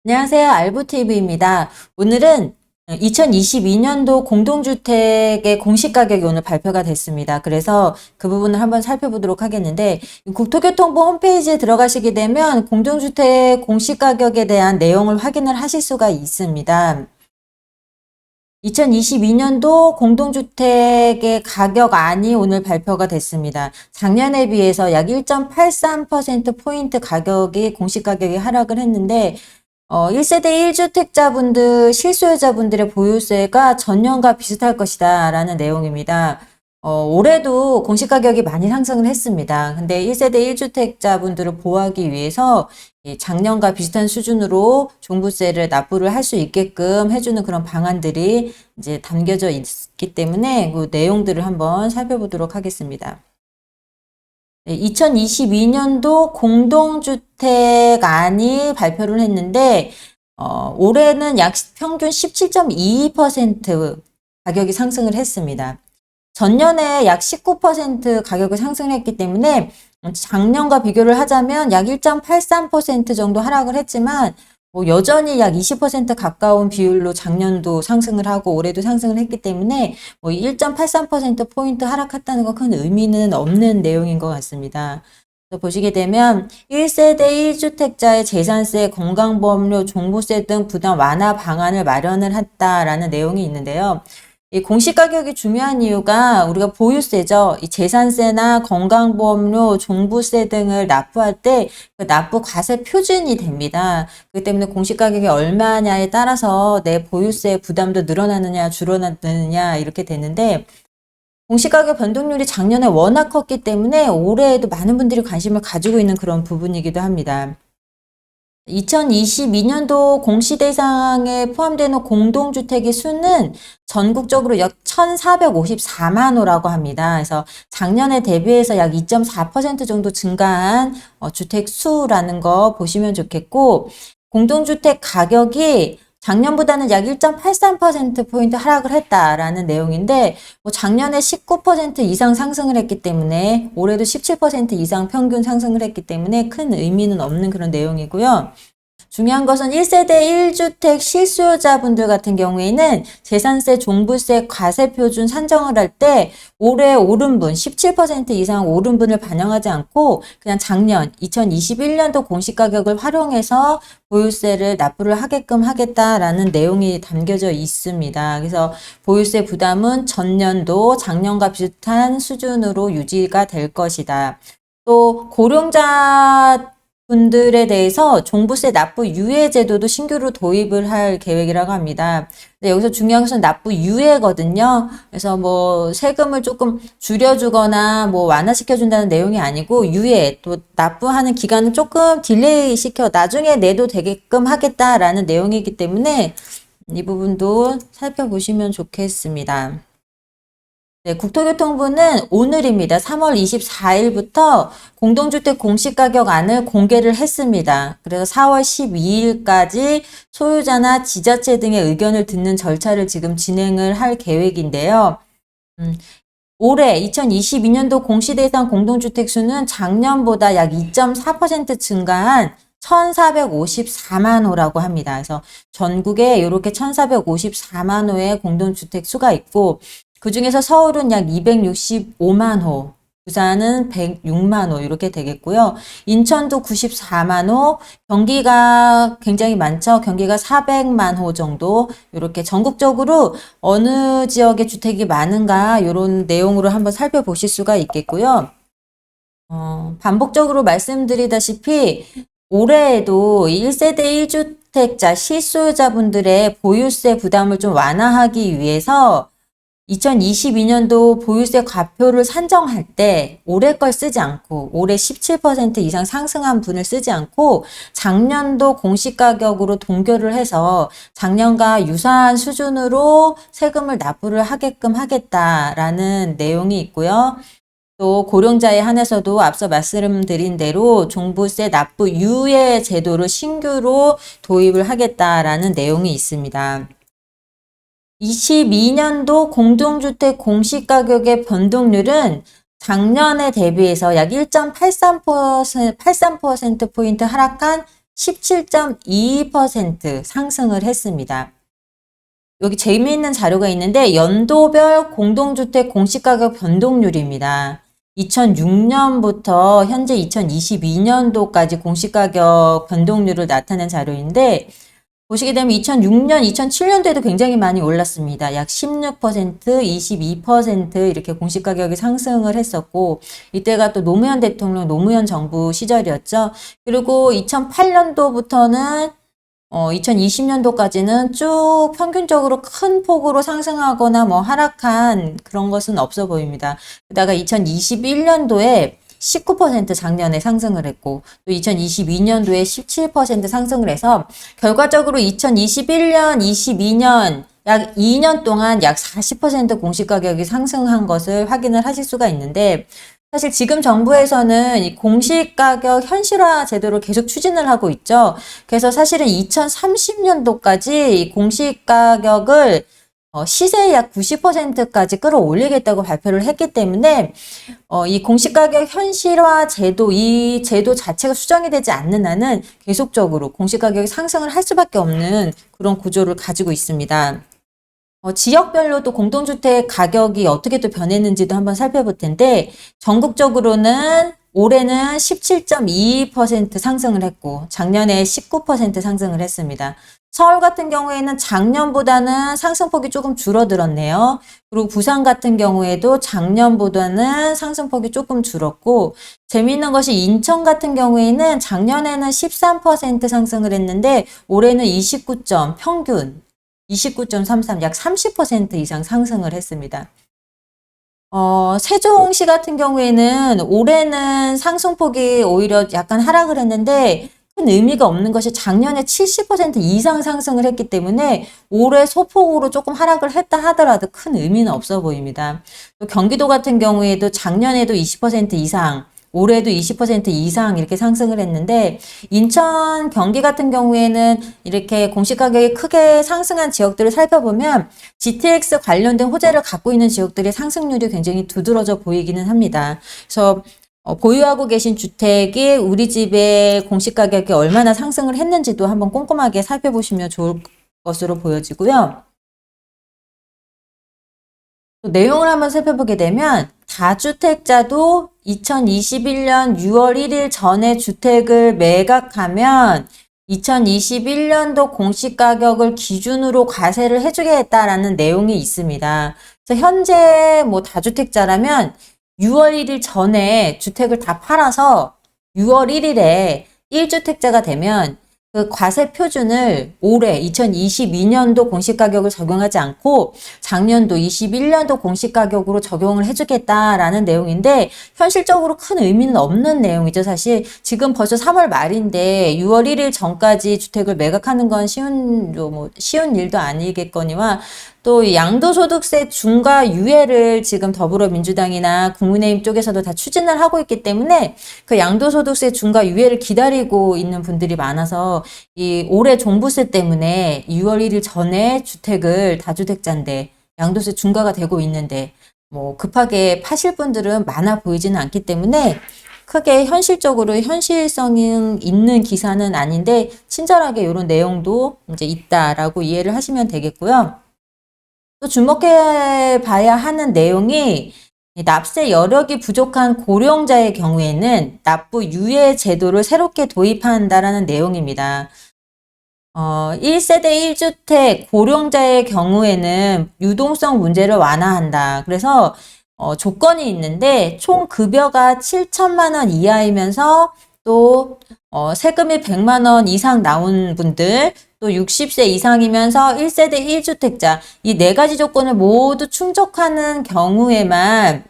안녕하세요. 알부TV입니다. 오늘은 2022년도 공동주택의 공시가격이 오늘 발표가 됐습니다. 그래서 그 부분을 한번 살펴보도록 하겠는데, 국토교통부 홈페이지에 들어가시게 되면 공동주택 공시가격에 대한 내용을 확인을 하실 수가 있습니다. 2022년도 공동주택의 가격안이 오늘 발표가 됐습니다. 작년에 비해서 약 1.83%포인트 가격이 공시가격이 하락을 했는데, 1세대 1주택자분들, 실소유자분들의 보유세가 전년과 비슷할 것이다 라는 내용입니다. 올해도 공시가격이 많이 상승을 했습니다. 근데 1세대 1주택자분들을 보호하기 위해서 작년과 비슷한 수준으로 종부세를 납부를 할 수 있게끔 해주는 그런 방안들이 이제 담겨져 있기 때문에 그 내용들을 한번 살펴보도록 하겠습니다. 2022년도 공동주택안이 발표를 했는데, 올해는 약 평균 17.22% 가격이 상승을 했습니다. 전년에 약 19% 가격을 상승했기 때문에 작년과 비교를 하자면 약 1.83% 정도 하락을 했지만, 여전히 약 20% 가까운 비율로 작년도 상승을 하고 올해도 상승을 했기 때문에 1.83%포인트 하락했다는 건 큰 의미는 없는 내용인 것 같습니다. 그래서 보시게 되면 1세대 1주택자의 재산세, 건강보험료, 종부세 등 부담 완화 방안을 마련을 했다라는 내용이 있는데요. 이 공시가격이 중요한 이유가 우리가 보유세죠. 이 재산세나 건강보험료, 종부세 등을 납부할 때 그 납부 과세 표준이 됩니다. 그렇기 때문에 공시가격이 얼마냐에 따라서 내 보유세 부담도 늘어나느냐 줄어나느냐 이렇게 되는데, 공시가격 변동률이 작년에 워낙 컸기 때문에 올해에도 많은 분들이 관심을 가지고 있는 그런 부분이기도 합니다. 2022년도 공시 대상에 포함되는 공동주택의 수는 전국적으로 약 1,454만 호라고 합니다. 그래서 작년에 대비해서 약 2.4% 정도 증가한 주택 수라는 거 보시면 좋겠고, 공동주택 가격이 작년보다는 약 1.83%포인트 하락을 했다라는 내용인데, 작년에 19% 이상 상승을 했기 때문에 올해도 17% 이상 평균 상승을 했기 때문에 큰 의미는 없는 그런 내용이고요. 중요한 것은 1세대 1주택 실수요자분들 같은 경우에는 재산세, 종부세, 과세표준 산정을 할 때 올해 오름분, 17% 이상 오름분을 반영하지 않고 그냥 작년 2021년도 공시가격을 활용해서 보유세를 납부를 하게끔 하겠다라는 내용이 담겨져 있습니다. 그래서 보유세 부담은 전년도 작년과 비슷한 수준으로 유지가 될 것이다. 또 고령자 분들에 대해서 종부세 납부 유예 제도도 신규로 도입을 할 계획이라고 합니다. 근데 여기서 중요한 것은 납부 유예거든요. 그래서 세금을 조금 줄여주거나 완화시켜준다는 내용이 아니고 유예, 또 납부하는 기간은 조금 딜레이 시켜 나중에 내도 되게끔 하겠다라는 내용이기 때문에 이 부분도 살펴보시면 좋겠습니다. 네, 국토교통부는 오늘입니다. 3월 24일부터 공동주택 공시가격안을 공개를 했습니다. 그래서 4월 12일까지 소유자나 지자체 등의 의견을 듣는 절차를 지금 진행을 할 계획인데요. 올해 2022년도 공시대상 공동주택 수는 작년보다 약 2.4% 증가한 1,454만 호라고 합니다. 그래서 전국에 이렇게 1,454만 호의 공동주택 수가 있고, 그 중에서 서울은 약 265만 호, 부산은 106만 호 이렇게 되겠고요. 인천도 94만 호, 경기가 굉장히 많죠. 경기가 400만 호 정도, 이렇게 전국적으로 어느 지역에 주택이 많은가 이런 내용으로 한번 살펴보실 수가 있겠고요. 반복적으로 말씀드리다시피 올해에도 1세대 1주택자 실소유자분들의 보유세 부담을 좀 완화하기 위해서 2022년도 보유세 과표를 산정할 때 올해 걸 쓰지 않고 올해 17% 이상 상승한 분을 쓰지 않고 작년도 공시가격으로 동결을 해서 작년과 유사한 수준으로 세금을 납부를 하게끔 하겠다라는 내용이 있고요. 또 고령자에 한해서도 앞서 말씀드린 대로 종부세 납부 유예 제도를 신규로 도입을 하겠다라는 내용이 있습니다. 22년도 공동주택 공시가격의 변동률은 작년에 대비해서 약 1.83%포인트 하락한 17.22% 상승을 했습니다. 여기 재미있는 자료가 있는데 연도별 공동주택 공시가격 변동률입니다. 2006년부터 현재 2022년도까지 공시가격 변동률을 나타낸 자료인데 보시게 되면 2006년, 2007년도에도 굉장히 많이 올랐습니다. 약 16%, 22% 이렇게 공시가격이 상승을 했었고 이때가 또 노무현 대통령, 노무현 정부 시절이었죠. 그리고 2008년도부터는 2020년도까지는 쭉 평균적으로 큰 폭으로 상승하거나 뭐 하락한 그런 것은 없어 보입니다. 게다가 2021년도에 19% 작년에 상승을 했고 또 2022년도에 17% 상승을 해서 결과적으로 2021년, 22년 약 2년 동안 약 40% 공시가격이 상승한 것을 확인을 하실 수가 있는데 사실 지금 정부에서는 이 공시가격 현실화 제도를 계속 추진을 하고 있죠. 그래서 사실은 2030년도까지 이 공시가격을 시세의 약 90%까지 끌어올리겠다고 발표를 했기 때문에 이 공시가격 현실화 제도, 이 제도 자체가 수정이 되지 않는 한은 계속적으로 공시가격이 상승을 할 수밖에 없는 그런 구조를 가지고 있습니다. 지역별로 또 공동주택 가격이 어떻게 또 변했는지도 한번 살펴볼 텐데 전국적으로는 올해는 17.22% 상승을 했고 작년에 19% 상승을 했습니다. 서울 같은 경우에는 작년보다는 상승폭이 조금 줄어들었네요. 그리고 부산 같은 경우에도 작년보다는 상승폭이 조금 줄었고 재미있는 것이 인천 같은 경우에는 작년에는 13% 상승을 했는데 올해는 29점 평균 29.33, 약 30% 이상 상승을 했습니다. 세종시 같은 경우에는 올해는 상승폭이 오히려 약간 하락을 했는데 큰 의미가 없는 것이 작년에 70% 이상 상승을 했기 때문에 올해 소폭으로 조금 하락을 했다 하더라도 큰 의미는 없어 보입니다. 또 경기도 같은 경우에도 작년에도 20% 이상 올해도 20% 이상 이렇게 상승을 했는데 인천, 경기 같은 경우에는 이렇게 공시가격이 크게 상승한 지역들을 살펴보면 GTX 관련된 호재를 갖고 있는 지역들의 상승률이 굉장히 두드러져 보이기는 합니다. 그래서 보유하고 계신 주택이 우리 집의 공시가격이 얼마나 상승을 했는지도 한번 꼼꼼하게 살펴보시면 좋을 것으로 보여지고요. 또 내용을 한번 살펴보게 되면 다주택자도 2021년 6월 1일 전에 주택을 매각하면 2021년도 공시가격을 기준으로 과세를 해주겠다라는 내용이 있습니다. 그래서 현재 뭐 다주택자라면 6월 1일 전에 주택을 다 팔아서 6월 1일에 1주택자가 되면 그 과세 표준을 올해 2022년도 공시가격을 적용하지 않고 작년도 21년도 공시가격으로 적용을 해주겠다라는 내용인데 현실적으로 큰 의미는 없는 내용이죠. 사실 지금 벌써 3월 말인데 6월 1일 전까지 주택을 매각하는 건 쉬운 일도 아니겠거니와 또 양도소득세 중과 유예를 지금 더불어민주당이나 국민의힘 쪽에서도 다 추진을 하고 있기 때문에 그 양도소득세 중과 유예를 기다리고 있는 분들이 많아서 이 올해 종부세 때문에 6월 1일 전에 주택을 다주택자인데 양도세 중과가 되고 있는데 뭐 급하게 파실 분들은 많아 보이지는 않기 때문에 크게 현실적으로 현실성 있는 기사는 아닌데 친절하게 이런 내용도 이제 있다라고 이해를 하시면 되겠고요. 또 주목해 봐야 하는 내용이 납세 여력이 부족한 고령자의 경우에는 납부 유예 제도를 새롭게 도입한다라는 내용입니다. 1세대 1주택 고령자의 경우에는 유동성 문제를 완화한다. 그래서 조건이 있는데 총 급여가 7천만 원 이하이면서 또 세금이 100만 원 이상 나온 분들 또 60세 이상이면서 1세대 1주택자 이 네 가지 조건을 모두 충족하는 경우에만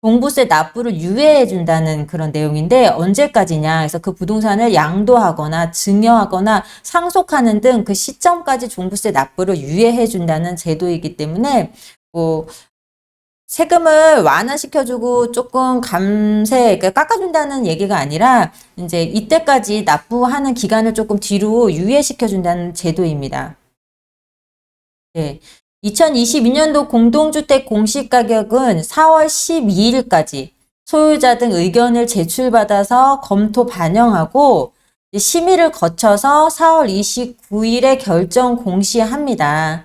종부세 납부를 유예해 준다는 그런 내용인데 언제까지냐 그래서 그 부동산을 양도하거나 증여하거나 상속하는 등 그 시점까지 종부세 납부를 유예해 준다는 제도이기 때문에 뭐 세금을 완화시켜주고 조금 그러니까 깎아준다는 얘기가 아니라 이제 이때까지 납부하는 기간을 조금 뒤로 유예시켜준다는 제도입니다. 네. 2022년도 공동주택 공시가격은 4월 12일까지 소유자 등 의견을 제출받아서 검토 반영하고 심의를 거쳐서 4월 29일에 결정 공시합니다.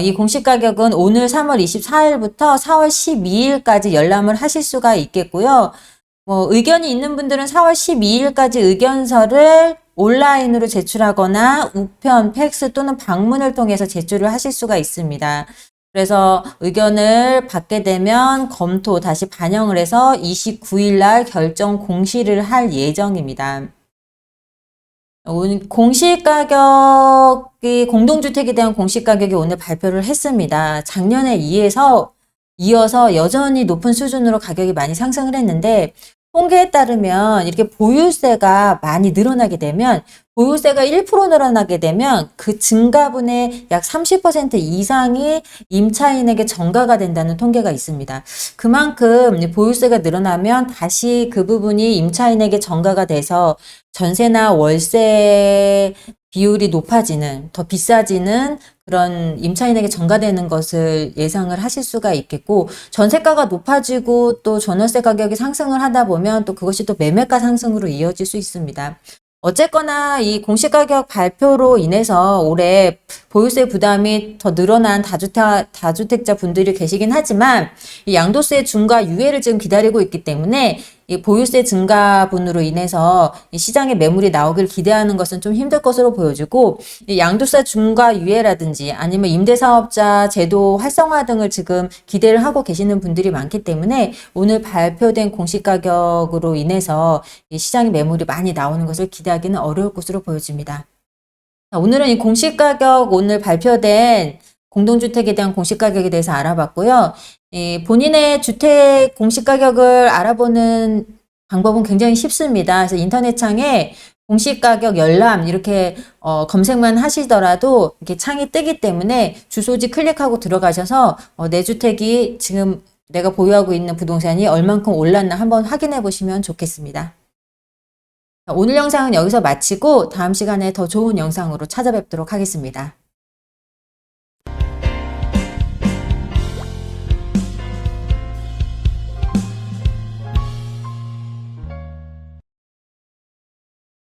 이 공시가격은 오늘 3월 24일부터 4월 12일까지 열람을 하실 수가 있겠고요. 의견이 있는 분들은 4월 12일까지 의견서를 온라인으로 제출하거나 우편, 팩스 또는 방문을 통해서 제출을 하실 수가 있습니다. 그래서 의견을 받게 되면 검토 다시 반영을 해서 29일 날 결정 공시를 할 예정입니다. 공시가격이 공동주택에 대한 공시가격이 오늘 발표를 했습니다. 작년에 이어서 여전히 높은 수준으로 가격이 많이 상승을 했는데 통계에 따르면 이렇게 보유세가 많이 늘어나게 되면 보유세가 1% 늘어나게 되면 그 증가분의 약 30% 이상이 임차인에게 전가가 된다는 통계가 있습니다. 그만큼 보유세가 늘어나면 다시 그 부분이 임차인에게 전가가 돼서 전세나 월세 비율이 높아지는, 더 비싸지는 그런 임차인에게 전가되는 것을 예상을 하실 수가 있겠고, 전세가가 높아지고 또 전월세 가격이 상승을 하다 보면 또 그것이 또 매매가 상승으로 이어질 수 있습니다. 어쨌거나 이 공시가격 발표로 인해서 올해 보유세 부담이 더 늘어난 다주택자 분들이 계시긴 하지만 이 양도세 중과 유예를 지금 기다리고 있기 때문에 이 보유세 증가분으로 인해서 이 시장에 매물이 나오길 기대하는 것은 좀 힘들 것으로 보여지고, 이 양도세 중과 유예라든지 아니면 임대사업자 제도 활성화 등을 지금 기대를 하고 계시는 분들이 많기 때문에 오늘 발표된 공시가격으로 인해서 이 시장에 매물이 많이 나오는 것을 기대하기는 어려울 것으로 보여집니다. 오늘은 이 공시가격 오늘 발표된 공동주택에 대한 공시가격에 대해서 알아봤고요. 본인의 주택 공시가격을 알아보는 방법은 굉장히 쉽습니다. 그래서 인터넷창에 공시가격 열람 이렇게 검색만 하시더라도 이렇게 창이 뜨기 때문에 주소지 클릭하고 들어가셔서 내 주택이 지금 내가 보유하고 있는 부동산이 얼만큼 올랐나 한번 확인해 보시면 좋겠습니다. 오늘 영상은 여기서 마치고 다음 시간에 더 좋은 영상으로 찾아뵙도록 하겠습니다.